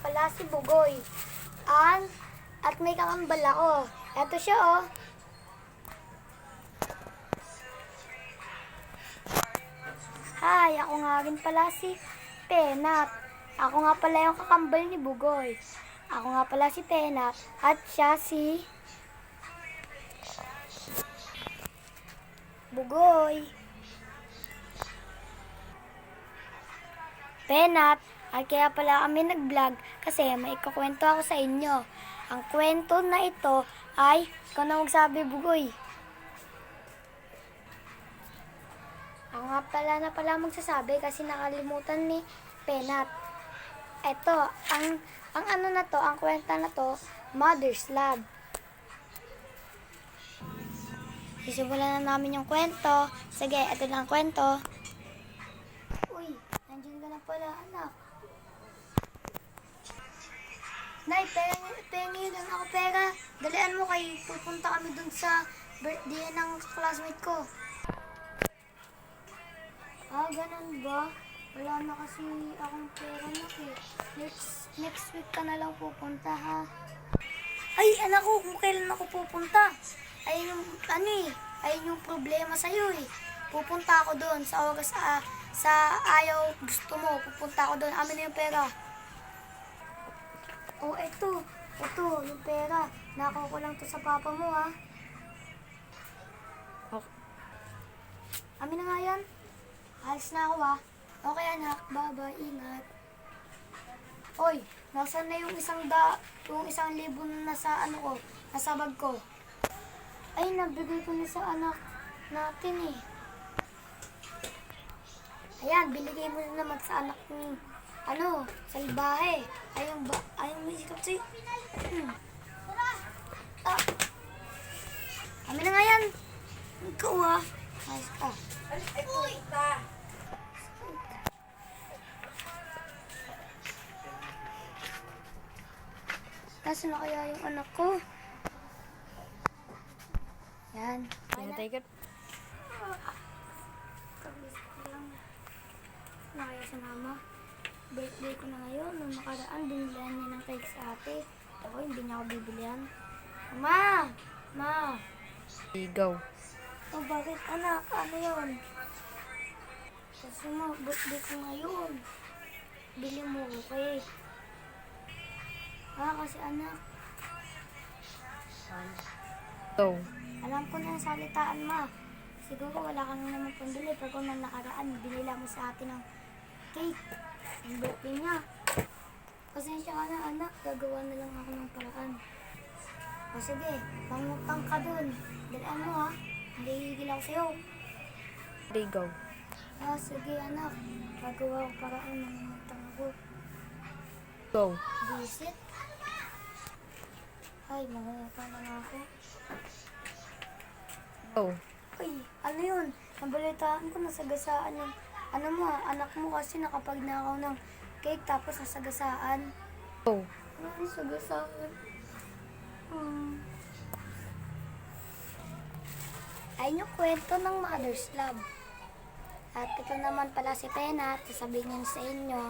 pala si Bugoy. At may kakambal ako. Eto siya, oh. Hi, ako nga rin pala si Penat. Ako nga pala yung kakambal ni Bugoy. Ako nga pala si Penat at siya si Bugoy. Penat, at kaya pala kami nag-vlog kasi may ikukwento ako sa inyo. Ang kwento na ito ay, ikaw na magsabi, Bugoy. Ako nga pala magsasabi kasi nakalimutan ni Penat. Ito, ang ano na to, ang kwenta na to, Mother's Love. Sisimulan na namin yung kwento. Sige, ito lang ang kwento. Uy, nandiyan ka na pala, anak. Nay, pengi lang ako pera. Dalian mo kay pupunta kami dun sa birthday ng classmate ko. Ah, ganun ba? Wala na kasi akong pera na eh. Next week ka na lang pupunta, ha? Ay, anak ko, kung kailan ako pupunta? Ayun yung problema sa'yo eh. Pupunta ako doon sa oras sa ayaw gusto mo. Pupunta ako doon, amin na yung pera. Oh, eto yung pera. Nakuha ko lang to sa papa mo, ha? Okay. Amin na nga yan. Alis na ako, ha? Okay, anak. Bye-bye. Ingat. Oy, nasaan na yung yung 1,000 na nasa ano ko, nasa bag ko? Ay, nabigay ko na sa anak natin eh. Ayan, biligay mo na naman sa anak ng salbahe. Ayun may sikap sa'yo. Amin na nga yan. Ikaw, ha? Ayos ka. Uy! Nasaan na kaya yung anak ko? Yan. Pinatay ka. Na kaya sa mama. Birthday ko na ngayon. Nung nakaraan, binilihan niya ng cake sa ate. Ako, hindi niya ako bibilihan. Ma! Ma! Ligaw. Oh, bakit anak? Ano yun? Kasi mo, birthday ko ngayon. Bili mo ko cake. Kasi anak, Go. alam ko na yung salitaan, ma. Siguro wala ka na naman pambili. Pero nang nakaraan, binila mo sa atin ng cake. Yung birthday niya. Pasensya ka na, anak. Gagawa na lang ako ng paraan. O sige, pangutang ka dun. Dalaan mo, ha. Hindi higil ako sa'yo. Ligaw. Sige, anak. Gagawa ko paraan. Mangutang ako. Go. Visit. Ay, mangutang na nga ako. Go. Uy, ano yun? Nabalitaan ko nasagasaan yung anak mo kasi nakapagnakaw ng cake tapos nasagasaan. Go. Ano yung sagasaan? Ayun yung kwento ng Mother's Love. At ito naman pala si Penat, sasabihin niya sa inyo.